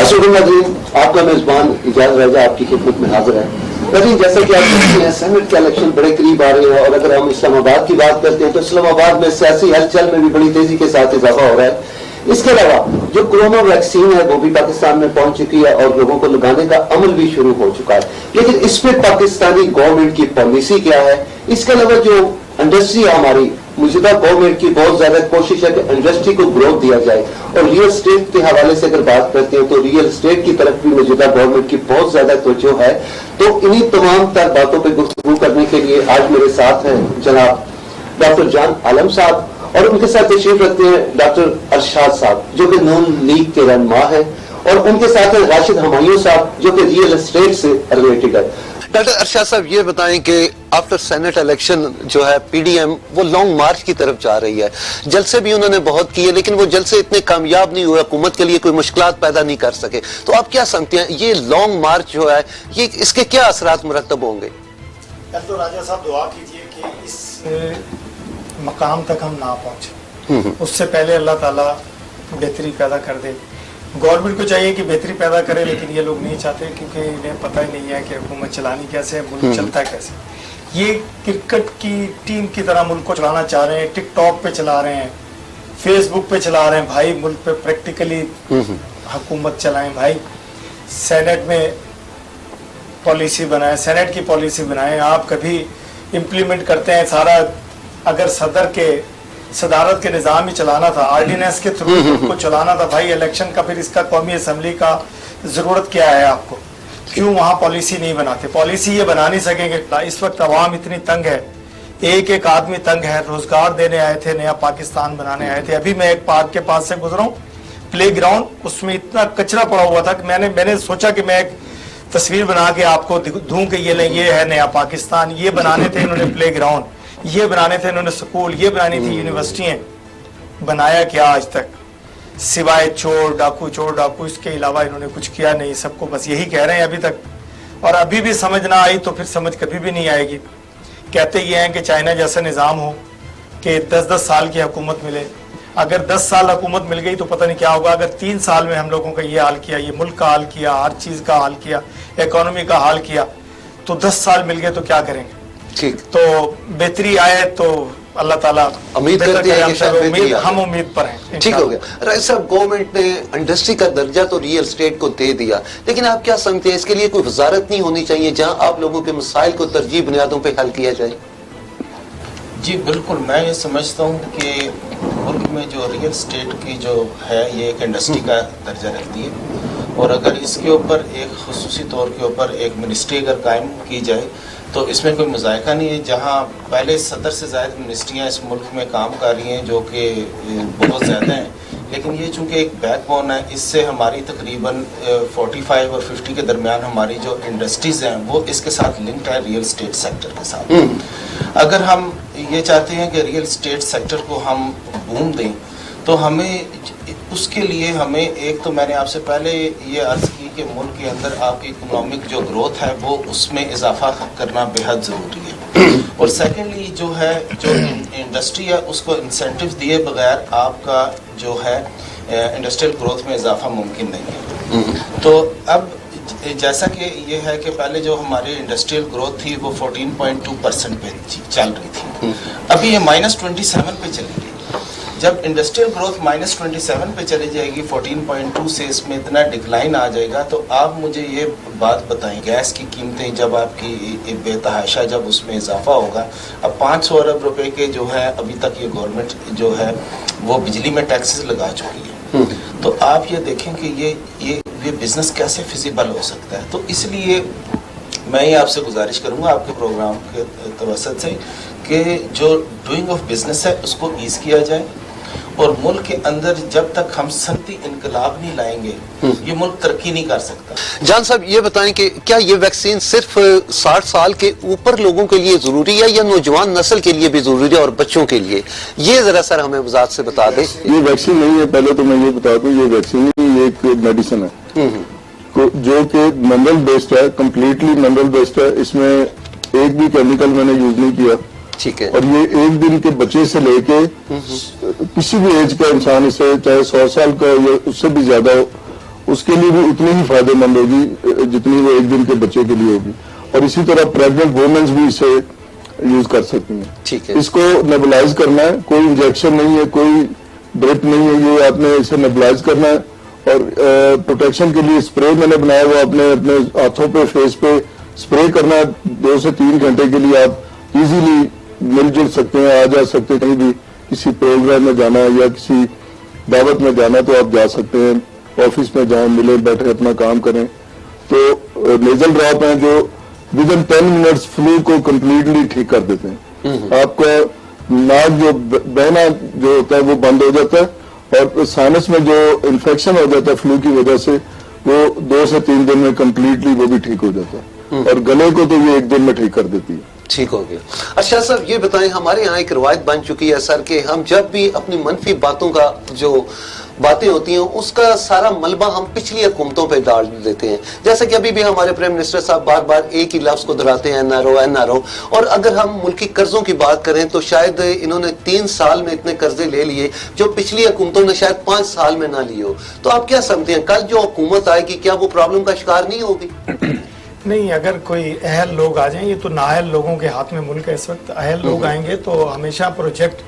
اشرف ناظرین، آپ کا میزبان اجاز راجہ آپ کی خدمت میں حاضر ہے۔ ناظرین، جیسا کہ آپ جانتے ہیں سینٹ کے الیکشن بڑے قریب آ رہے ہیں، اور اگر ہم اسلام آباد کی بات کرتے ہیں تو اسلام آباد میں سیاسی ہلچل میں بھی بڑی تیزی کے ساتھ اضافہ ہو رہا ہے۔ اس کے علاوہ جو کورونا ویکسین ہے وہ بھی پاکستان میں پہنچ چکی ہے اور لوگوں کو لگانے کا عمل بھی شروع ہو چکا ہے، لیکن اس پہ پاکستانی گورنمنٹ کی پالیسی کیا ہے؟ اس کے علاوہ جو انڈسٹری ہے ہماری، موجودہ گورنمنٹ کی بہت زیادہ کوشش ہے کہ انڈسٹری کو گروتھ دیا جائے، اور ریئل اسٹیٹ کے حوالے سے اگر بات کرتے ہیں تو ریئل اسٹیٹ کی طرف بھی موجودہ گورنمنٹ کی بہت زیادہ توجہ ہے۔ تو انہی تمام تر باتوں پہ گفتگو کرنے کے لیے آج میرے ساتھ ہیں جناب ڈاکٹر جان عالم صاحب، اور ان کے ساتھ تشریف رکھتے ہیں ڈاکٹر ارشاد صاحب جو کہ نون لیگ کے رہنما ہے، اور ان کے ساتھ ہیں راشد ہمایوں صاحب جو کہ ریئل اسٹیٹ سے ریلیٹڈ ہے۔ ڈاکٹر ارشاد صاحب، یہ بتائیں کہ آفٹر سینٹ الیکشن جو ہے پی ڈی ایم وہ لانگ مارچ کی طرف جا رہی ہے، جلسے بھی انہوں نے بہت کیے لیکن وہ جلسے اتنے کامیاب نہیں ہوئے، حکومت کے لیے کوئی مشکلات پیدا نہیں کر سکے، تو آپ کیا سمجھتے ہیں یہ لانگ مارچ جو ہے یہ اس کے کیا اثرات مرتب ہوں گے؟ تو راجہ صاحب دعا کیجئے کہ اس مقام تک ہم نہ پہنچیں، اس سے پہلے اللہ تعالیٰ بہتری پیدا کر دے۔ گورنمنٹ کو چاہیے کہ بہتری پیدا کرے، لیکن یہ لوگ نہیں چاہتے کیونکہ انہیں پتہ ہی نہیں ہے کہ حکومت چلانی کیسے ہے، ملک چلتا ہے کیسے۔ یہ کرکٹ کی ٹیم کی طرح ملک کو چلانا چاہ رہے ہیں، ٹک ٹاک پہ چلا رہے ہیں، فیس بک پہ چلا رہے ہیں۔ بھائی ملک پہ پریکٹیکلی حکومت چلائیں، بھائی سینٹ میں پالیسی بنائیں، سینٹ کی پالیسی بنائیں۔ آپ کبھی امپلیمنٹ کرتے ہیں سارا، اگر صدر کے صدارت کے نظام ہی چلانا تھا، آرڈیننس کے تھرو کو چلانا تھا، بھائی الیکشن کا پھر اس کا قومی اسمبلی کا ضرورت کیا ہے آپ کو؟ کیوں وہاں پالیسی نہیں بناتے؟ پالیسی یہ بنا نہیں سکیں گے۔ اس وقت عوام اتنی تنگ ہے، ایک ایک آدمی تنگ ہے، روزگار دینے آئے تھے، نیا پاکستان بنانے آئے تھے۔ ابھی میں ایک پارک کے پاس سے گزرا ہوں، پلے گراؤنڈ، اس میں اتنا کچرا پڑا ہوا تھا کہ میں نے سوچا کہ میں ایک تصویر بنا کے آپ کو دوں کہ یہ ہے نیا پاکستان۔ یہ بنانے تھے انہوں نے پلے گراؤنڈ، یہ بنانے تھے انہوں نے سکول، یہ بنانی تھی یونیورسٹیاں۔ بنایا کیا آج تک؟ سوائے چور ڈاکو، اس کے علاوہ انہوں نے کچھ کیا نہیں۔ سب کو بس یہی کہہ رہے ہیں ابھی تک، اور ابھی بھی سمجھ نہ آئی تو پھر سمجھ کبھی بھی نہیں آئے گی۔ کہتے یہ ہیں کہ چائنا جیسا نظام ہو کہ 10 سال کی حکومت ملے۔ اگر 10 سال حکومت مل گئی تو پتہ نہیں کیا ہوگا۔ اگر 3 سال میں ہم لوگوں کا یہ حال کیا، یہ ملک کا حال کیا، ہر چیز کا حال کیا، اکانومی کا حال کیا، تو 10 سال مل گئے تو کیا کریں گے؟ تو بہتری آئے تو اللہ تعالیٰ امید کرتے ہیں کہ ہم امید پر ہیں۔ ٹھیک ہو گیا۔ رائس صاحب، گورنمنٹ نے انڈسٹری کا درجہ تو ریئل اسٹیٹ کو دے دیا، لیکن آپ کیا سمجھتے ہیں اس کے لیے کوئی وزارت نہیں ہونی چاہیے جہاں آپ لوگوں کے مسائل کو ترجیحی بنیادوں پہ حل کیا جائے؟ جی بالکل، میں یہ سمجھتا ہوں کہ ملک میں جو ریئل اسٹیٹ کی جو ہے یہ ایک انڈسٹری کا درجہ رکھتی ہے، اور اگر اس کے اوپر ایک خصوصی طور کے اوپر ایک منسٹری اگر قائم کی جائے تو اس میں کوئی مذائقہ نہیں ہے۔ جہاں پہلے 70 سے زائد منسٹریاں اس ملک میں کام کر رہی ہیں جو کہ بہت زیادہ ہیں، لیکن یہ چونکہ ایک بیک بون ہے، اس سے ہماری تقریباً 45 اور 50 کے درمیان ہماری جو انڈسٹریز ہیں وہ اس کے ساتھ لنکڈ ہے ریئل اسٹیٹ سیکٹر کے ساتھ۔ اگر ہم یہ چاہتے ہیں کہ ریئل اسٹیٹ سیکٹر کو ہم بوم دیں تو ہمیں اس کے لیے ہمیں ایک تو میں نے آپ سے پہلے یہ عرض کی کہ ملک کے اندر آپ کی اکنامک جو گروتھ ہے وہ اس میں اضافہ کرنا بہت ضروری ہے، اور سیکنڈلی جو ہے جو انڈسٹری ہے اس کو انسینٹیو دیے بغیر آپ کا جو ہے انڈسٹریل گروتھ میں اضافہ ممکن نہیں ہے۔ تو اب جیسا کہ یہ ہے کہ پہلے جو ہماری انڈسٹریل گروتھ تھی وہ 14.2% پہ چل رہی تھی، ابھی یہ -27 پہ چلی گئی۔ جب انڈسٹریل گروتھ -27 پہ چلی جائے گی، 14.2 سے اس میں اتنا ڈکلائن آ جائے گا، تو آپ مجھے یہ بات بتائیں، گیس کی قیمتیں جب آپ کی بے تحاشا جب اس میں اضافہ ہوگا، اب 500 ارب روپے کے جو ہے ابھی تک یہ گورنمنٹ جو ہے وہ بجلی میں ٹیکسز لگا چکی ہے، تو آپ یہ دیکھیں کہ یہ بزنس کیسے فیزیبل ہو سکتا ہے۔ تو اس لیے میں یہ آپ سے گزارش کروں گا آپ کے پروگرام کے توسط سے کہ جو ڈوئنگ آف بزنس ہے اس کو ایز کیا جائے، اور ملک کے اندر جب تک ہم صنعتی انقلاب نہیں لائیں گے یہ ملک ترقی نہیں کر سکتا۔ جان صاحب، یہ بتائیں کہ کیا یہ ویکسین صرف 60 سال کے اوپر لوگوں کے لیے ضروری ہے یا نوجوان نسل کے لیے بھی ضروری ہے اور بچوں کے لیے؟ یہ ذرا سر ہمیں وضاحت سے بتا دیں۔ یہ ویکسین نہیں ہے، پہلے تو میں یہ بتا دوں، یہ ویکسین یہ ایک میڈیسن ہے جو کہ منرل بیسڈ ہے، کمپلیٹلی منرل بیسڈ ہے، اس میں ایک بھی کیمیکل میں نے یوز نہیں کیا، ٹھیک ہے، اور یہ 1 دن کے بچے سے لے کے کسی بھی ایج کا انسان، اسے چاہے 100 سال کا یا اس سے بھی زیادہ ہو، اس کے لیے بھی اتنی ہی فائدہ مند ہوگی جتنی وہ ایک دن کے بچے کے لیے ہوگی. اور اسی طرح پریگننٹ وومنز بھی اسے یوز کر سکتی ہیں. ٹھیک ہے. اس کو نیبولائز کرنا ہے, کوئی انجیکشن نہیں ہے, کوئی ڈرپ نہیں ہے, یہ آپ نے اسے نیبولائز کرنا ہے. اور پروٹیکشن کے لیے اسپرے میں نے بنایا وہ اپنے ہاتھوں پہ فیس پہ اسپرے کرنا ہے. 2 سے 3 گھنٹے کے لیے آپ ایزیلی مل جل سکتے ہیں, آ جا سکتے ہیں. کہیں بھی کسی پروگرام میں جانا ہے یا کسی دعوت میں جانا تو آپ جا سکتے ہیں. آفس میں جائیں, ملیں, بیٹھے اپنا کام کریں. تو نیزل ڈراپ ہیں جو ودن 10 منٹس فلو کو کمپلیٹلی ٹھیک کر دیتے ہیں. آپ کا ناک جو بہنا جو ہوتا ہے وہ بند ہو جاتا ہے, اور سائنس میں جو انفیکشن ہو جاتا ہے فلو کی وجہ سے وہ 2 سے 3 دن میں کمپلیٹلی وہ بھی ٹھیک ہو جاتا ہے. اور گلے کو تو یہ 1 دن میں ٹھیک کر دیتی ہے. ٹھیک ہو گیا. اچھا صاحب یہ بتائیں, ہمارے یہاں ایک روایت بن چکی ہے سر کہ ہم جب بھی اپنی منفی باتوں کا جو باتیں ہوتی ہیں اس کا سارا ملبہ ہم پچھلی حکومتوں پہ ڈال دیتے ہیں. جیسے کہ ابھی بھی ہمارے پرائم منسٹر صاحب بار بار ایک ہی لفظ کو دہراتے ہیں, NRO. اور اگر ہم ملکی قرضوں کی بات کریں تو شاید انہوں نے 3 سال میں اتنے قرضے لے لیے جو پچھلی حکومتوں نے شاید 5 سال میں نہ لیے ہو. تو آپ کیا سمجھتے ہیں کل جو حکومت آئے گی کیا وہ پرابلم کا شکار نہیں ہوگی؟ نہیں, اگر کوئی اہل لوگ آ جائیں, یہ تو نااہل لوگوں کے ہاتھ میں ملک ہے اس وقت. اہل لوگ آئیں گے تو ہمیشہ پروجیکٹ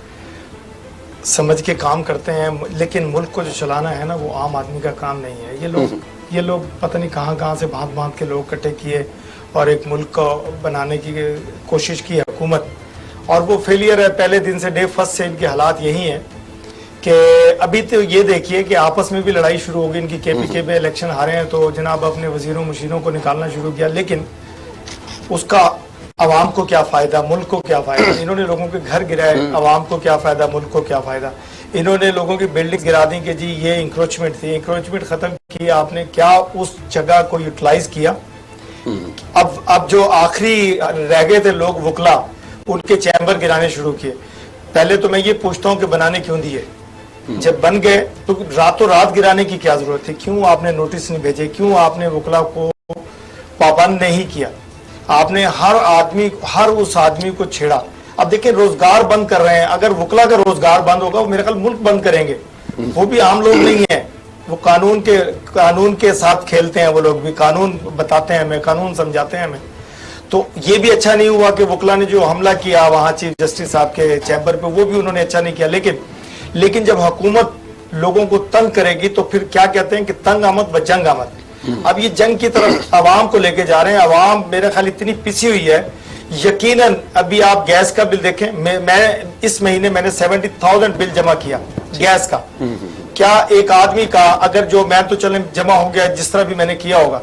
سمجھ کے کام کرتے ہیں, لیکن ملک کو جو چلانا ہے نا وہ عام آدمی کا کام نہیں ہے. یہ لوگ پتہ نہیں کہاں سے بھانت کے لوگ اکٹھے کیے اور ایک ملک کو بنانے کی کوشش کی حکومت, اور وہ فیلئر ہے. پہلے دن سے ڈے فرسٹ سے ان کے حالات یہی ہیں کہ ابھی تو یہ دیکھیے کہ آپس میں بھی لڑائی شروع ہوگی ان کی. KPK میں الیکشن ہارے ہیں تو جناب اپنے وزیروں مشیروں کو نکالنا شروع کیا, لیکن اس کا عوام کو کیا فائدہ, ملک کو کیا فائدہ؟ انہوں نے لوگوں کے گھر گرائے, عوام کو کیا فائدہ, ملک کو کیا فائدہ؟ انہوں نے لوگوں کی بلڈنگ گرا دی کہ جی یہ انکروچمنٹ تھی, انکروچمنٹ ختم کی آپ نے, کیا اس جگہ کو یوٹیلائز کیا؟ اب جو آخری رہ گئے تھے لوگ وکلا, ان کے چیمبر گرانے شروع کیے. پہلے تو میں یہ پوچھتا ہوں کہ بنانے کیوں دیے؟ جب بن گئے تو راتوں رات گرانے کی کیا ضرورت تھی؟ کیوں آپ نے نوٹس نہیں بھیجے؟ کیوں آپ نے وکلا کو پابند نہیں کیا؟ آپ نے ہر اس آدمی کو چھیڑا. اب دیکھیں روزگار بند کر رہے ہیں, اگر وکلا کا روزگار بند ہوگا وہ میرے خیال ملک بند کریں گے. وہ بھی عام لوگ نہیں ہیں, وہ قانون کے ساتھ کھیلتے ہیں. وہ لوگ بھی قانون بتاتے ہیں ہمیں, قانون سمجھاتے ہیں ہمیں. تو یہ بھی اچھا نہیں ہوا کہ وکلا نے جو حملہ کیا وہاں چیف جسٹس صاحب کے چیمبر پہ, وہ بھی انہوں نے اچھا نہیں کیا. لیکن جب حکومت لوگوں کو تنگ کرے گی تو پھر کیا کہتے ہیں کہ تنگ آمد و جنگ آمد. اب یہ جنگ کی طرف عوام کو لے کے جا رہے ہیں. عوام میرے خیال اتنی پسی ہوئی ہے, یقیناً ابھی آپ گیس کا بل دیکھیں, میں اس مہینے میں نے 70,000 بل جمع کیا گیس کا. کیا ایک آدمی کا اگر جو میں تو چلیں جمع ہو گیا جس طرح بھی میں نے کیا ہوگا,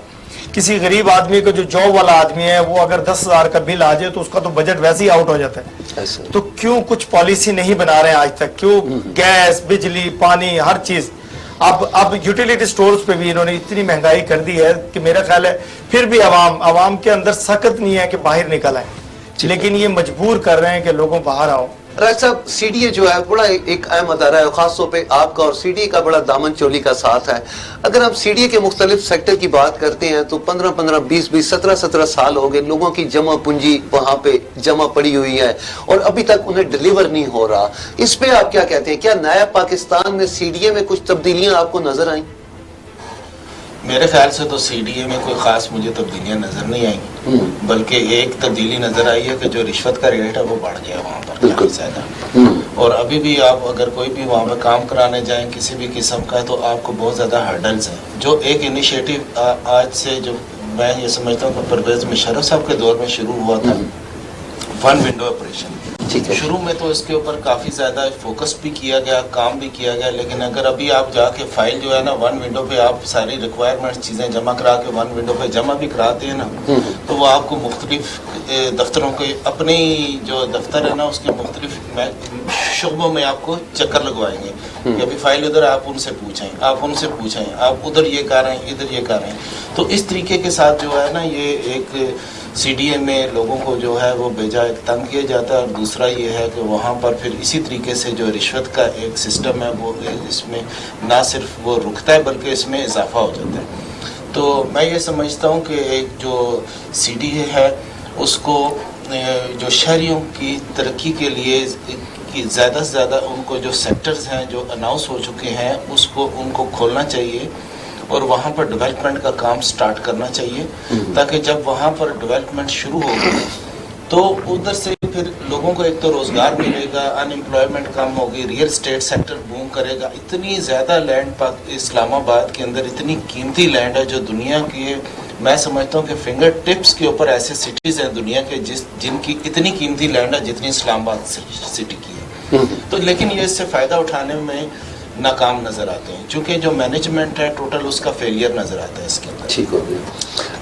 کسی غریب آدمی کا جو جاب والا آدمی ہے وہ اگر 10,000 کا بل آ جائے تو اس کا تو بجٹ ویسے ہی آؤٹ ہو جاتا ہے. تو کیوں کچھ پالیسی نہیں بنا رہے ہیں آج تک؟ کیوں گیس, بجلی, پانی, ہر چیز. اب یوٹیلیٹی سٹورز پہ بھی انہوں نے اتنی مہنگائی کر دی ہے کہ میرا خیال ہے پھر بھی عوام کے اندر سخت نہیں ہے کہ باہر نکل آئے, لیکن یہ مجبور کر رہے ہیں کہ لوگوں باہر آؤ. راج صاحب CDA جو ہے بڑا ایک اہم ادارہ ہے, خاص طور پہ آپ کا اور CDA کا بڑا دامن چولی کا ساتھ ہے. اگر ہم CDA کے مختلف سیکٹر کی بات کرتے ہیں تو 15 20 17 سال ہو گئے, لوگوں کی جمع پونجی وہاں پہ جمع پڑی ہوئی ہے اور ابھی تک انہیں ڈیلیور نہیں ہو رہا. اس پہ آپ کیا کہتے ہیں؟ کیا نیا پاکستان میں CDA میں کچھ تبدیلیاں آپ کو نظر آئیں؟ میرے خیال سے تو CDA میں کوئی خاص مجھے تبدیلیاں نظر نہیں آئیں, بلکہ ایک تبدیلی نظر آئی ہے کہ جو رشوت کا ریٹ ہے وہ بڑھ گیا وہاں پر کافی زیادہ. اور ابھی بھی آپ اگر کوئی بھی وہاں پہ کام کرانے جائیں کسی بھی قسم کا تو آپ کو بہت زیادہ ہرڈلز ہیں. جو ایک انیشیٹو آج سے جو میں یہ سمجھتا ہوں کہ پرویز مشرف صاحب کے دور میں شروع ہوا تھا, 1 ونڈو آپریشن. شروع میں تو اس کے اوپر کافی زیادہ فوکس بھی کیا گیا, کام بھی کیا گیا, لیکن اگر ابھی آپ جا کے فائل جو ہے نا 1 ونڈو پہ آپ ساری ریکوائرمنٹس چیزیں جمع کرا کے 1 ونڈو پہ جمع بھی کراتے ہیں نا, تو وہ آپ کو مختلف دفتروں کے اپنے جو دفتر ہے نا اس کے مختلف شعبوں میں آپ کو چکر لگوائیں گے کہ ابھی فائل ادھر آپ ان سے پوچھیں, آپ ادھر یہ کر رہے ہیں, ادھر یہ کر رہے ہیں. تو اس طریقے کے ساتھ جو ہے نا یہ ایک CDA میں لوگوں کو جو ہے وہ بھیجا ایک تنگ کیا جاتا ہے, اور دوسرا یہ ہے کہ وہاں پر پھر اسی طریقے سے جو رشوت کا ایک سسٹم ہے وہ اس میں نہ صرف وہ رکتا ہے بلکہ اس میں اضافہ ہو جاتا ہے. تو میں یہ سمجھتا ہوں کہ ایک جو CDA ہے اس کو جو شہریوں کی ترقی کے لیے زیادہ سے زیادہ ان کو جو سیکٹرز ہیں جو اناؤنس ہو چکے ہیں اس کو ان کو کھولنا چاہیے, اور وہاں پر ڈیولپمنٹ کا کام سٹارٹ کرنا چاہیے تاکہ جب وہاں پر ڈیولپمنٹ شروع ہوگی تو ادھر سے پھر لوگوں کو ایک تو روزگار ملے گا, ان امپلائمنٹ کم ہوگی, ریئل اسٹیٹ سیکٹر بوم کرے گا. اتنی زیادہ لینڈ اسلام آباد کے اندر اتنی قیمتی لینڈ ہے جو دنیا کے, میں سمجھتا ہوں کہ فنگر ٹپس کے اوپر ایسے سٹیز ہیں دنیا کے جن کی اتنی قیمتی لینڈ ہے جتنی اسلام آباد سٹی کی ہے. تو لیکن یہ اس سے فائدہ اٹھانے میں ناکام نظر آتے ہیں چونکہ جو مینجمنٹ ہے ٹوٹل اس کا فیلئر نظر آتا ہے اس کے اندر. ٹھیک ہو گیا.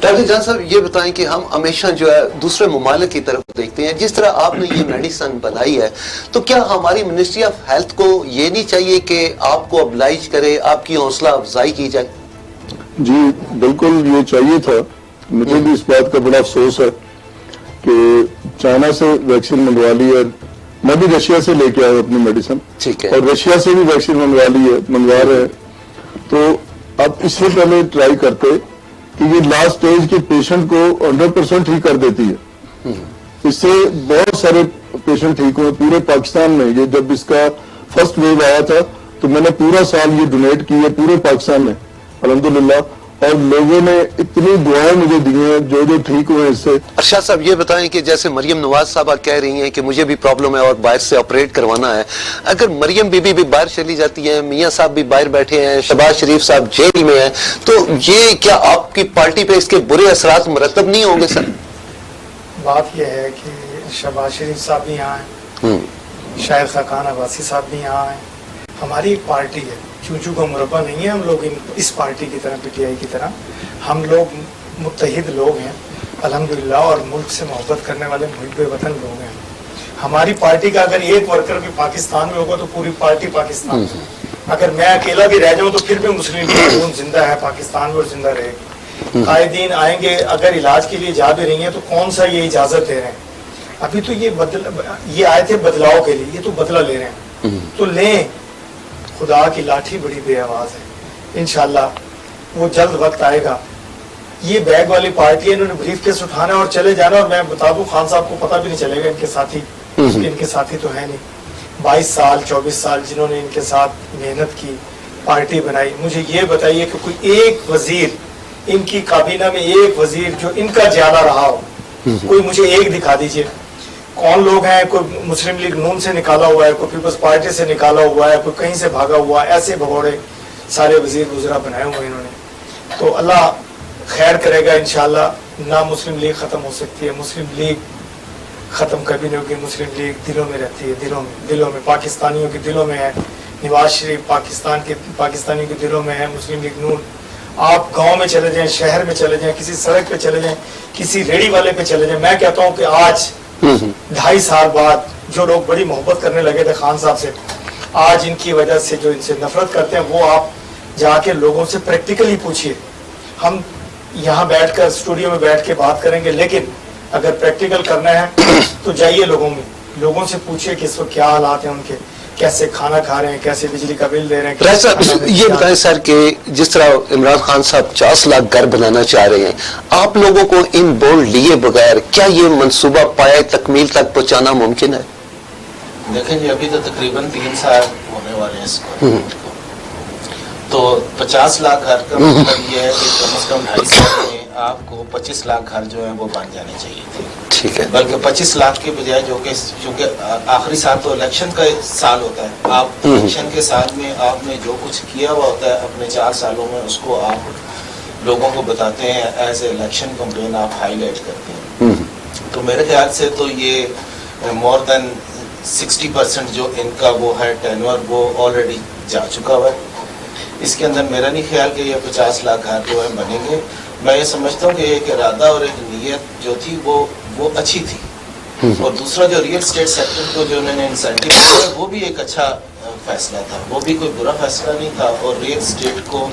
ڈاکٹر جان صاحب یہ بتائیں کہ ہم ہمیشہ جو ہے دوسرے ممالک کی طرف دیکھتے ہیں, جس طرح آپ نے یہ میڈیسن بنائی ہے تو کیا ہماری منسٹری آف ہیلتھ کو یہ نہیں چاہیے کہ آپ کو ابلائج کرے, آپ کی حوصلہ افزائی کی جائے؟ جی بالکل یہ چاہیے تھا. مجھے بھی اس بات کا بڑا افسوس ہے کہ چائنا سے ویکسین منگوا لی ہے, میں بھی رشیا سے لے کے آیا اپنی میڈیسن, ٹھیک ہے, اور رشیا سے بھی ویکسین منگوا رہے ہیں. تو اب اس سے پہلے ٹرائی کرتے کہ یہ لاسٹ اسٹیج کے پیشنٹ کو 100% ٹھیک کر دیتی ہے. اس سے بہت سارے پیشنٹ ٹھیک ہوئے پورے پاکستان میں. یہ جب اس کا فرسٹ ویو آیا تھا تو میں نے پورا سال یہ ڈونیٹ کی ہے پورے پاکستان میں الحمدللہ, اور لوگوں نے اتنی دعائیں مجھے دی ہیں جو ٹھیک ہوئے اس سے. ارشاد صاحب یہ بتائیں کہ جیسے مریم نواز صاحبہ کہہ رہی ہیں کہ مجھے بھی پرابلم ہے اور باہر سے آپریٹ کروانا ہے, اگر مریم بی بی بھی باہر چلی جاتی ہیں, میاں صاحب بھی باہر بیٹھے ہیں, شہباز شریف صاحب جیل میں ہیں, تو یہ کیا آپ کی پارٹی پہ اس کے برے اثرات مرتب نہیں ہوں گے سر؟ بات یہ ہے کہ شہباز شریف صاحب بھی یہاں ہیں, شاہد خاقان عباسی صاحب بھی یہاں ہیں. ہماری ایک پارٹی ہے, چونچو کا مربع نہیں ہے ہم لوگ اس پارٹی کی طرح, پی ٹی آئی کی طرح. ہم لوگ متحد لوگ ہیں الحمدللہ, اور ملک سے محبت کرنے والے محب وطن لوگ ہیں. ہماری پارٹی کا اگر ایک ورکر بھی پاکستان میں ہوگا تو پوری پارٹی پاکستان میں. اگر میں اکیلا بھی رہ جاؤں تو پھر بھی مسلم لیگ زندہ ہے پاکستان میں اور زندہ رہے گی. قائدین آئیں گے, اگر علاج کے لیے جا بھی رہی ہیں تو کون سا یہ اجازت دے رہے ہیں؟ ابھی تو یہ آئے تھے بدلاؤ کے لیے, یہ تو بدلہ لے رہے ہیں, تو لیں. خدا کی لاٹھی بڑی بے آواز ہے, انشاءاللہ وہ جلد وقت آئے گا. یہ بیگ والی پارٹی ہے, انہوں نے بریف کیس اٹھانا اور چلے جانا. اور میں بتا دوں خان صاحب کو پتہ بھی نہیں چلے گا ان کے ساتھی تو ہے نہیں. 22 سال 24 سال جنہوں نے ان کے ساتھ محنت کی, پارٹی بنائی. مجھے یہ بتائیے کہ کوئی ایک وزیر ان کی کابینہ میں, ایک وزیر جو ان کا جانا رہا ہو, کوئی مجھے ایک دکھا دیجئے. کون لوگ ہیں؟ کوئی مسلم لیگ نون سے نکالا ہوا ہے, کوئی پیپلز پارٹی سے نکالا ہوا ہے, کوئی کہیں سے بھاگا ہوا ہے. ایسے بھگوڑے سارے وزیر وزراء بنائے ہوئے انہوں نے. تو اللہ خیر کرے گا انشاءاللہ. نہ مسلم لیگ ختم ہو سکتی ہے, مسلم لیگ ختم کبھی نہیں ہوگی. مسلم لیگ دلوں میں رہتی ہے, دلوں میں پاکستانیوں کے دلوں میں ہے. نواز شریف پاکستانیوں کے دلوں میں ہے. مسلم لیگ نون, آپ گاؤں میں چلے جائیں, شہر میں چلے جائیں, کسی سڑک پہ چلے جائیں, کسی ریڑھی والے پہ چلے جائیں. میں کہتا ہوں کہ آج 2.5 سال بعد جو لوگ بڑی محبت کرنے لگے تھے خان صاحب سے, آج ان کی وجہ سے جو ان سے نفرت کرتے ہیں وہ آپ جا کے لوگوں سے پریکٹیکلی پوچھئے. ہم یہاں بیٹھ کر اسٹوڈیو میں بیٹھ کے بات کریں گے, لیکن اگر پریکٹیکل کرنا ہے تو جائیے لوگوں سے پوچھئے کہ اس وقت کیا حالات ہیں ان کے, کیسے کھانا کھا رہے ہیں, کیسے بجلی کا بل دے رہے ہیں. یہ بتائیں سر کہ جس طرح عمران خان صاحب 50 لاکھ گھر بنانا چاہ رہے ہیں, آپ لوگوں کو ان بورڈ لیے بغیر کیا یہ منصوبہ پائے تکمیل تک پہنچانا ممکن ہے؟ دیکھیں جی, ابھی تو تقریباً 3 سال ہونے والے ہیں اس کو, تو 50 لاکھ گھر کا مطلب یہ ہے کہ کم از کم 2.5 سال میں آپ کو 25 لاکھ گھر جو ہیں وہ بن جانے چاہیے تھے. ٹھیک ہے, بلکہ 25 لاکھ کے بجائے جو کہ چونکہ آخری سال تو الیکشن کا سال ہوتا ہے, آپ الیکشن کے سال میں آپ نے جو کچھ کیا ہوا ہوتا ہے اپنے 4 سالوں میں اس کو آپ لوگوں کو بتاتے ہیں, ایز اے الیکشن کمپین آپ ہائی لائٹ کرتے ہیں. تو میرے خیال سے تو یہ مور دین 60% جو ان کا وہ ہے ٹینور وہ آلریڈی جا چکا ہوا ہے. اس کے اندر میرا نہیں خیال کہ یہ 50 لاکھ گھر جو ہے بنیں گے. میں یہ سمجھتا ہوں کہ ایک ارادہ اور ایک نیت جو تھی وہ اچھی تھی, اور دوسرا جو ریئل اسٹیٹ سیکٹر کو جو انہوں نے انسینٹیو دیا وہ بھی ایک اچھا فیصلہ تھا, وہ بھی کوئی برا فیصلہ نہیں تھا. اور ریئل اسٹیٹ کو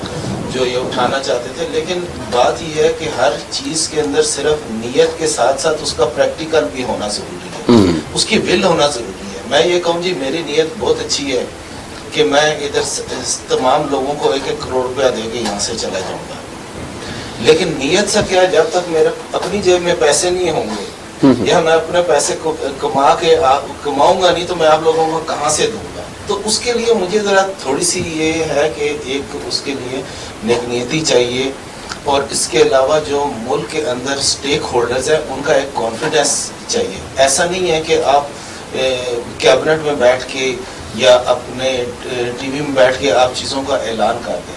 جو یہ اٹھانا چاہتے تھے, لیکن بات یہ ہے کہ ہر چیز کے اندر صرف نیت کے ساتھ ساتھ اس کا پریکٹیکل بھی ہونا ضروری ہے, اس کی ول ہونا ضروری ہے. میں یہ کہوں جی میری نیت بہت اچھی ہے کہ میں ادھر تمام لوگوں کو 1-1 کروڑ روپیہ دے کے یہاں سے چلا جاؤں گا, لیکن نیت سے کیا, جب تک میرے اپنی جیب میں پیسے نہیں ہوں گے یا میں اپنے پیسے کو کماؤں گا نہیں تو میں آپ لوگوں کو کہاں سے دوں گا. تو اس کے لیے مجھے ذرا تھوڑی سی یہ ہے کہ ایک اس کے لیے نیک نیتی چاہیے، اور اس کے علاوہ جو ملک کے اندر سٹیک ہولڈرز ہیں ان کا ایک کانفیڈنس چاہیے. ایسا نہیں ہے کہ آپ کیبنٹ میں بیٹھ کے یا اپنے ٹی وی میں بیٹھ کے آپ چیزوں کا اعلان کر دیں.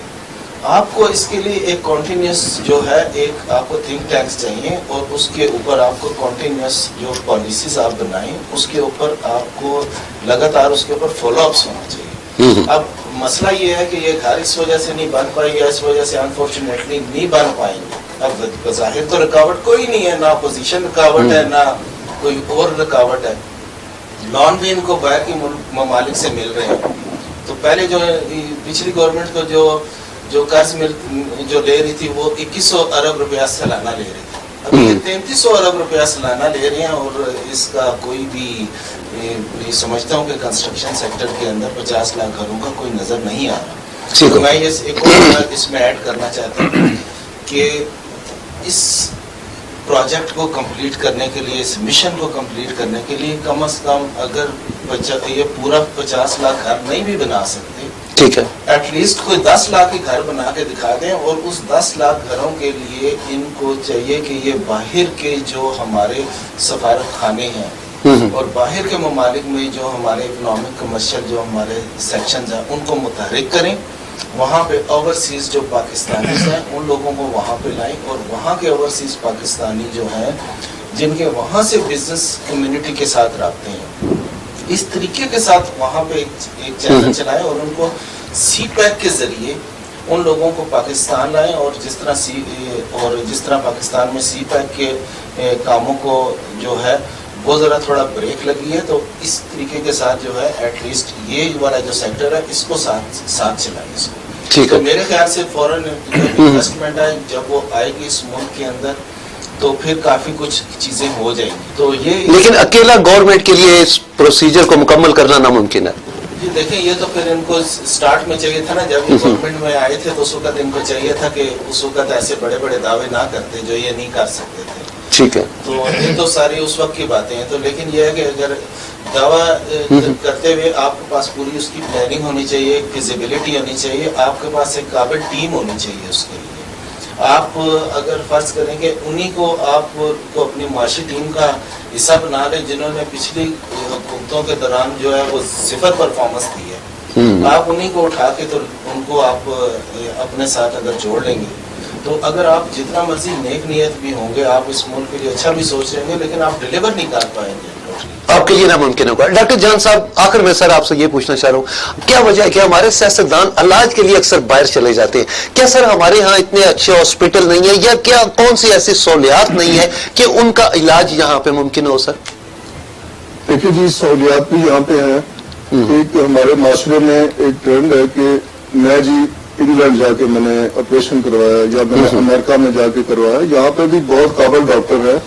آپ کو اس کے لیے ایک کنٹینیوس جو ہے ایک آپ کو تھنک ٹینکس چاہیے، اور اس کے اوپر آپ کو کنٹینیوس جو پالیسیز آپ بنائیں اس کے اوپر آپ کو لگاتار اس کے اوپر فالو اپس ہونا چاہیے. اب مسئلہ یہ ہے کہ یہ گھر اس وجہ سے نہیں بن پائی یا اس وجہ سے انفارچونیٹلی نہیں بن پائیں گے. اب بظاہر تو رکاوٹ کوئی نہیں ہے، نہ اپوزیشن رکاوٹ ہے نہ کوئی اور رکاوٹ ہے. لون بھی ان کو باہر کے ممالک سے مل رہے ہیں. تو پہلے جو پچھلی گورنمنٹ کو جو قرض جو لے رہی تھی وہ 2100 ارب روپیہ سالانہ لے رہی تھی. ابھی یہ 3300 ارب روپیہ سالانہ لے رہے ہیں، اور اس کا کوئی بھی سمجھتا ہوں کہ کنسٹرکشن سیکٹر کے اندر 50 لاکھ گھروں کا کوئی نظر نہیں آ رہا. تو میں یہ ایک اور اس میں ایڈ کرنا چاہتا ہوں کہ اس پروجیکٹ کو کمپلیٹ کرنے کے لیے، اس مشن کو کمپلیٹ کرنے کے لیے کم از کم اگر یہ پورا 50 لاکھ گھر نہیں بھی بنا سکتے، ٹھیک ہے، ایٹ لیسٹ کوئی 10 لاکھ ہی گھر بنا کے دکھا دیں. اور اس 10 لاکھ گھروں کے لیے ان کو چاہیے کہ یہ باہر کے جو ہمارے سفارت خانے ہیں اور باہر کے ممالک میں جو ہمارے اکنامک کمرشل جو ہمارے سیکشنز ہیں ان کو متحرک کریں. وہاں پہ اوورسیز جو پاکستانیز ہیں ان لوگوں کو وہاں پہ لائیں، اور وہاں کے اوورسیز پاکستانی جو ہیں جن کے وہاں سے بزنس کمیونٹی کے ساتھ رابطے ہیں، اس طریقے کے ساتھ وہاں پہ ایک چینل چلائیں اور ان کو سی پیک کے ذریعے ان لوگوں کو پاکستان لائیں. اور جس طرح پاکستان میں سی پیک کے کاموں کو جو ہے وہ ذرا تھوڑا بریک لگی ہے، تو اس طریقے کے ساتھ جو ہے ایٹ لیسٹ یہ والا جو سیکٹر ہے اس کو ساتھ چلائیں اس کو. تو میرے خیال سے فورن انویسٹمنٹ ہے جب وہ آئے گی اس ملک کے اندر تو پھر کافی کچھ چیزیں ہو جائیں گی. تو یہ لیکن اکیلا گورنمنٹ کے لیے اس پروسیجر کو مکمل کرنا ناممکن ہے. جی دیکھیں، یہ تو پھر ان کو سٹارٹ میں چاہیے تھا نا، جب یہ گورنمنٹ میں آئے تھے تو اس وقت ان کو چاہیے تھا کہ اس وقت ایسے بڑے بڑے دعوے نہ کرتے جو یہ نہیں کر سکتے تھے. ٹھیک ہے، تو یہ تو ساری اس وقت کی باتیں ہیں. تو لیکن یہ ہے کہ اگر دعویٰ کرتے ہوئے آپ کے پاس پوری اس کی پلاننگ ہونی چاہیے، ایک فیزیبلٹی ہونی چاہیے، آپ کے پاس ایک قابل ٹیم ہونی چاہیے. اس کے لیے آپ اگر فرض کریں کہ انہی کو آپ کو اپنی معاشی ٹیم کا حصہ بنا لیں جنہوں نے پچھلی حکومتوں کے دوران جو ہے وہ صفر پرفارمنس دی ہے، آپ انہی کو اٹھا کے تو ان کو آپ اپنے ساتھ اگر جوڑ لیں گے تو اگر آپ جتنا مرضی نیک نیت بھی ہوں گے، آپ اس ملک کے لیے اچھا بھی سوچ رہیں گے، لیکن آپ ڈیلیور نہیں کر پائیں گے. آپ کے لیے ناممکن ہوگا. ڈاکٹر جان صاحب، آخر میں سر آپ سے یہ پوچھنا چاہ رہا ہوں، کیا وجہ ہے کہ ہمارے سیاستدان علاج کے لیے اکثر باہر چلے جاتے ہیں؟ کیا سر ہمارے ہاں اتنے اچھے ہاسپٹل نہیں ہیں، یا کیا کون سی ایسی سہولیات نہیں ہے کہ ان کا علاج یہاں پہ ممکن ہو؟ سر دیکھیے جی، سہولیات بھی یہاں پہ ہیں. ایک ہمارے معاشرے میں ایک ٹرینڈ ہے کہ میں جی انگلینڈ جا کے میں نے آپریشن کروایا یا میں نے امریکہ میں جا کے کروایا. یہاں پہ بھی بہت قابل ڈاکٹر ہیں،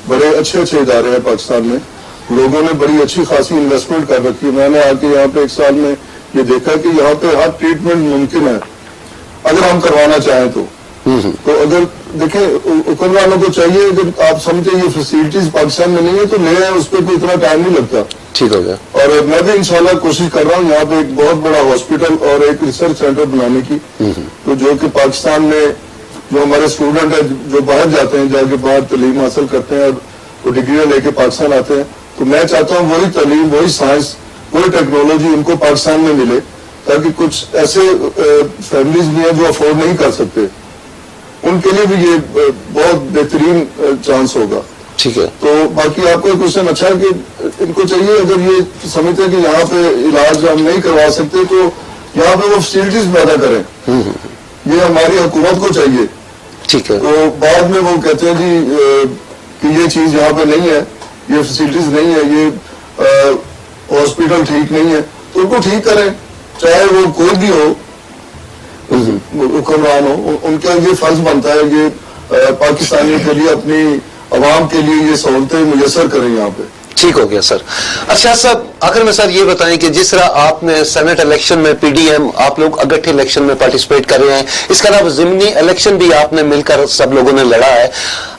بڑے اچھے ادارے ہیں پاکستان میں، لوگوں نے بڑی اچھی خاصی انویسٹمنٹ کر رکھی ہے. میں نے آ کے یہاں پہ 1 سال میں یہ دیکھا کہ یہاں پہ ہر ٹریٹمنٹ ممکن ہے اگر ہم کروانا چاہیں تو. اگر دیکھیں حکمرانوں کو چاہیے، اگر آپ سمجھیں یہ فیسلٹیز پاکستان میں نہیں ہے تو لے آئیں، اس پہ کوئی اتنا ٹائم نہیں لگتا. ٹھیک ہو گیا. اور میں بھی انشاءاللہ کوشش کر رہا ہوں یہاں پہ ایک بہت بڑا ہاسپٹل اور ایک ریسرچ سینٹر بنانے کی، تو جو کہ پاکستان میں جو ہمارے اسٹوڈنٹ ہیں جو باہر جاتے ہیں، جا کے باہر تعلیم حاصل کرتے ہیں اور وہ ڈگریاں لے کے پاکستان آتے ہیں، تو میں چاہتا ہوں وہی تعلیم، وہی سائنس، وہی ٹیکنالوجی ان کو پاکستان میں ملے، تاکہ کچھ ایسے فیملیز بھی ہیں جو افورڈ نہیں کر سکتے، ان کے لیے بھی یہ بہت بہترین چانس ہوگا. ٹھیک ہے. تو باقی آپ کا کوشچن اچھا ہے کہ ان کو چاہیے، اگر یہ سمجھتے ہیں کہ یہاں پہ علاج ہم نہیں کروا سکتے تو یہاں پہ وہ فیسلٹیز پیدا کریں. یہ ہماری حکومت کو چاہیے. ٹھیک ہے. تو بعد میں وہ کہتے ہیں جی کہ یہ چیز یہاں پہ نہیں ہے، یہ فیسلٹیز نہیں ہے، یہ ہاسپٹل ٹھیک نہیں ہے، تو ان کو ٹھیک کریں، چاہے وہ کوئی بھی ہو، حکمران ہو. ان کا یہ فرض بنتا ہے کہ پاکستانیوں کے لیے، اپنی عوام کے لیے یہ سہولتیں میسر کریں یہاں پہ. ٹھیک ہو گیا سر. اچھا صاحب، آخر میں سر یہ بتائیں کہ جس طرح آپ نے سینٹ الیکشن میں پی ڈی ایم آپ لوگ اگٹھے الیکشن میں پارٹیسپیٹ کر رہے ہیں، اس کے علاوہ ضمنی الیکشن بھی آپ نے مل کر سب لوگوں نے لڑا ہے.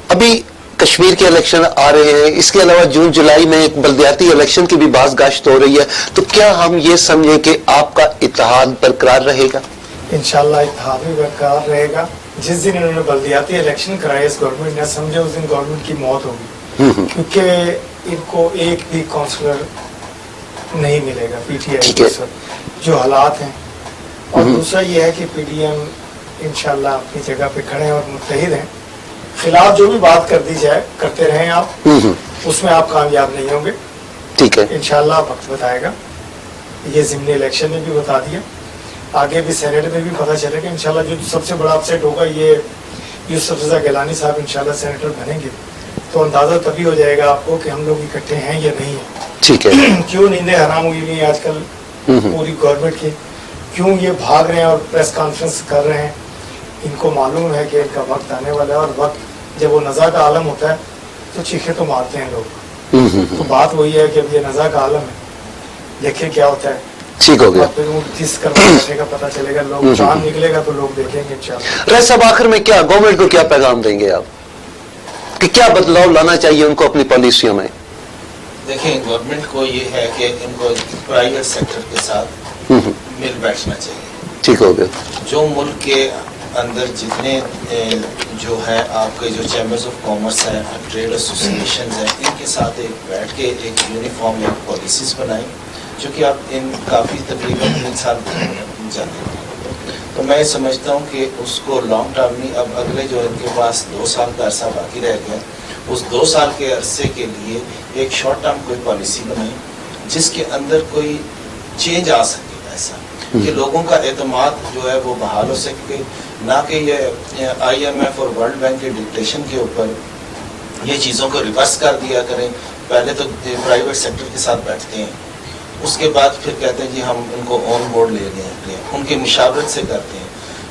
ابھی کشمیر کے الیکشن آ رہے ہیں، اس کے علاوہ جون جولائی میں ایک بلدیاتی الیکشن کی بھی باز گاشت ہو رہی ہے، تو کیا ہم یہ سمجھیں کہ آپ کا اتحاد برقرار رہے گا؟ انشاءاللہ اتحاد بھی برقرار رہے گا. جس دن انہوں نے بلدیاتی الیکشن کرائے اس گورنمنٹ نے، سمجھے اس دن گورنمنٹ کی موت ہوگی، کیونکہ ان کو ایک بھی کونسلر نہیں ملے گا پی ٹی آئی کے ساتھ جو حالات ہیں. اور دوسرا یہ ہے کہ پی ڈی ایم انشاءاللہ اپنی جگہ پہ کھڑے ہیں اور متحد ہیں. خلاف جو بھی بات کر دی جائے کرتے رہیں آپ، اس میں آپ کامیاب نہیں ہوں گے. ٹھیک ہے، انشاءاللہ وقت بتائے گا. یہ ضمنی الیکشن میں بھی بتا دیا، آگے بھی سینیٹ میں بھی پتہ چلے گا. انشاءاللہ جو سب سے بڑا اپسیٹ ہوگا یہ یوسف رضا گیلانی صاحب انشاءاللہ سینیٹر بنیں گے، تو اندازہ تبھی ہو جائے گا آپ کو کہ ہم لوگ اکٹھے ہیں یا نہیں ہیں. ٹھیک ہے. کیوں نیندیں حرام ہوئی ہوئی ہیں آج کل پوری گورنمنٹ کی، کیوں یہ بھاگ رہے ہیں اور پریس کانفرنس کر رہے ہیں؟ ان کو معلوم ہے کہ ان کا وقت آنے والا ہے، اور وقت جب وہ نزا کا عالم ہوتا ہے تو چیخے تو مارتے ہیں لوگ. تو بات وہی ہے کہ اب یہ نزا کا عالم ہے، دیکھیں کیا ہوتا ہے. ٹھیک ہو گیا. اور پھر وہ کس کرنے کا پتہ چلے گا، لوگ چاند نکلے گا تو لوگ دیکھیں گے انشاءاللہ. رائے صاحب آخر میں کیا گورنمنٹ کو کیا پیغام دیں گے آپ کہ کیا بدلاؤ لانا چاہیے ان کو اپنی پالیسیوں میں؟ دیکھیں گورنمنٹ کو یہ ہے کہ ان کو پرائیویٹ سیکٹر کے ساتھ مل بیٹھنا چاہیے. ٹھیک ہو گیا. جو ملک کے اندر جتنے جو ہے آپ کے جو چیمبرز آف کامرس ہیں، ٹریڈ ایسوسیشنز ہیں، ان کے ساتھ ایک بیٹھ کے ایک یونیفارم ایک پالیسیز بنائیں، جو کہ آپ ان کافی تقریباً 3 سال جاتے ہیں. تو میں سمجھتا ہوں کہ اس کو لانگ ٹرم نہیں، اب اگلے جو ان کے پاس 2 سال کا عرصہ باقی رہ گیا، اس 2 سال کے عرصے کے لیے ایک شارٹ ٹرم کوئی پالیسی بنائیں جس کے اندر کوئی چینج آ سکے، ایسا کہ لوگوں کا اعتماد جو ہے وہ بحال ہو سکے. نہ کہ یہ آئی ایم ایف اور ورلڈ بینک کے ڈکٹیشن کے اوپر یہ چیزوں کو ریورس کر دیا کریں. پہلے تو پرائیویٹ سیکٹر کے ساتھ بیٹھتے ہیں، اس کے بعد پھر کہتے ہیں جی ہم ان کو آن بورڈ لے لیں، ان کی مشاورت سے کرتے ہیں.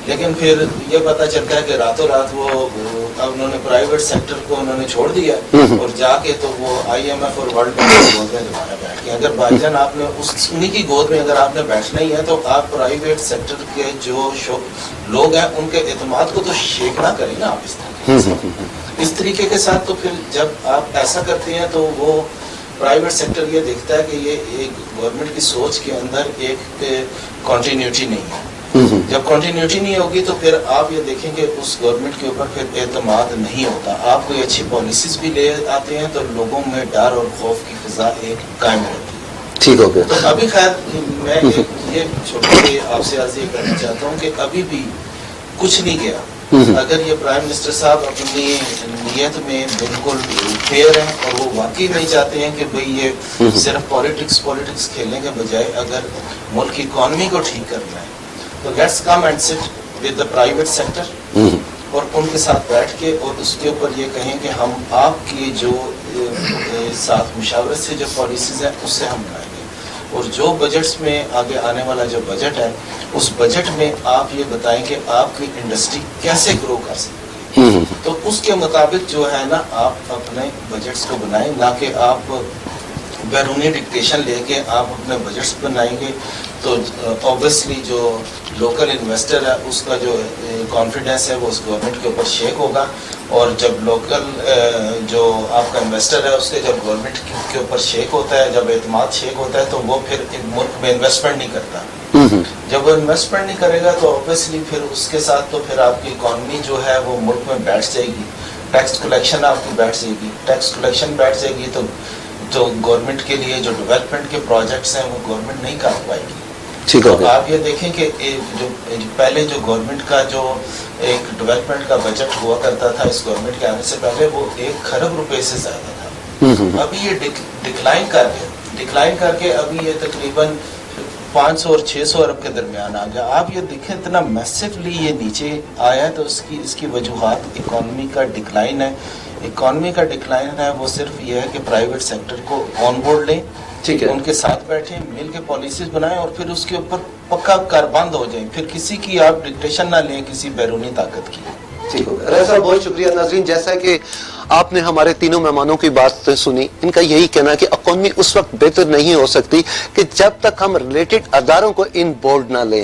لیکن پھر یہ پتہ چلتا ہے کہ راتوں رات وہ اب انہوں نے پرائیویٹ سیکٹر کو انہوں نے چھوڑ دیا اور جا کے تو وہ آئی ایم ایف اور ورلڈ بینک کی گود میں دوبارہ بیٹھ کے. اگر بائی جان آپ نے انہیں کی گود میں اگر آپ نے بیٹھنا ہی ہے تو آپ پرائیویٹ سیکٹر کے جو لوگ ہیں ان کے اعتماد کو تو شیک نہ کریں نا آپ اس طریقے کے ساتھ. تو پھر جب آپ ایسا کرتے ہیں تو وہ پرائیویٹ سیکٹر یہ دیکھتا ہے کہ یہ ایک گورنمنٹ کی سوچ کے اندر ایک کنٹینیوٹی نہیں ہے. جب کنٹینیوٹی نہیں ہوگی تو پھر آپ یہ دیکھیں کہ اس گورنمنٹ کے اوپر پھر اعتماد نہیں ہوتا. آپ کوئی اچھی پالیسیز بھی لے آتے ہیں تو لوگوں میں ڈر اور خوف کی فضا ایک قائم رہتی ہے. ٹھیک ہو گیا. تو ابھی خیر میں یہ چھوٹے سے آپ سے عرض یہ کرنا چاہتا ہوں کہ ابھی بھی کچھ نہیں گیا. اگر یہ پرائم منسٹر صاحب اپنی نیت میں بالکل فیئر ہیں اور وہ واقعی نہیں چاہتے ہیں کہ بھئی یہ صرف پالیٹکس کھیلنے کے بجائے اگر ملک کی اکانومی کو ٹھیک کرنا ہے تو let's come and sit with the private sector اور ان کے ساتھ بیٹھ کے اور اس کے اوپر یہ کہیں کہ ہم آپ کی جو ساتھ مشاورت سے جو پالیسیز ہیں اس سے ہم بنائیں گے. اور جو بجٹس میں آگے آنے والا جو بجٹ ہے اس بجٹ میں آپ یہ بتائیں کہ آپ کی انڈسٹری کیسے گرو کر سکتی ہے. تو اس کے مطابق جو ہے نا آپ اپنے بجٹس کو بنائیں، نہ کہ آپ بیرونی ڈکٹیشن لے کے آپ اپنے بجٹس بنائیں گے. تو اوبیسلی جو لوکل انویسٹر ہے اس کا جو کانفیڈنس ہے وہ اس گورنمنٹ کے اوپر شیک ہوگا. اور جب لوکل جو آپ کا انویسٹر ہے اس کے جب گورنمنٹ کے اوپر شیک ہوتا ہے، جب اعتماد شیک ہوتا ہے تو وہ پھر ملک میں انویسٹمنٹ نہیں کرتا. جب وہ انویسٹمنٹ نہیں کرے گا تو اوبیسلی پھر اس کے ساتھ تو پھر آپ کی اکانومی جو ہے وہ ملک میں بیٹھ جائے گی. ٹیکس کلیکشن آپ کی بیٹھ جائے گی. ٹیکس کلیکشن بیٹھ جائے گی تو گورنمنٹ کے لیے جو ڈیولپمنٹ کے پروجیکٹس ہیں وہ گورنمنٹ نہیں کر پائے گی. تو آپ یہ دیکھیں کہ جو پہلے جو گورنمنٹ کا جو ایک ڈیولپمنٹ کا بجٹ ہوا کرتا تھا اس گورنمنٹ کے آنے سے پہلے وہ 1 کھرب روپے سے زیادہ تھا. ابھی یہ ڈکلائن کر کے ابھی یہ تقریباً 500 اور 600 ارب کے درمیان آ گیا. آپ یہ دیکھیں اتنا میسیولی یہ نیچے آیا ہے. تو اس کی وجوہات اکانومی کا ڈکلائن ہے. اکانومی کا ڈکلائن ہے وہ صرف یہ ہے کہ پرائیویٹ سیکٹر کو آن بورڈ لیں، ان کے ساتھ بیٹھیں، مل کے پالیسیز بنائیں اور پھر اس کے اوپر پکا کار بند ہو جائیں. پھر کسی کی آپ ڈکٹیشن نہ لیں کسی بیرونی طاقت کی. ٹھیک ہوگا. رائے صاحب بہت شکریہ. ناظرین جیسا کہ آپ نے ہمارے تینوں مہمانوں کی بات سنی، ان کا یہی کہنا کہ اکانومی اس وقت بہتر نہیں ہو سکتی کہ جب تک ہم ریلیٹڈ اداروں کو ان بورڈ نہ لیں.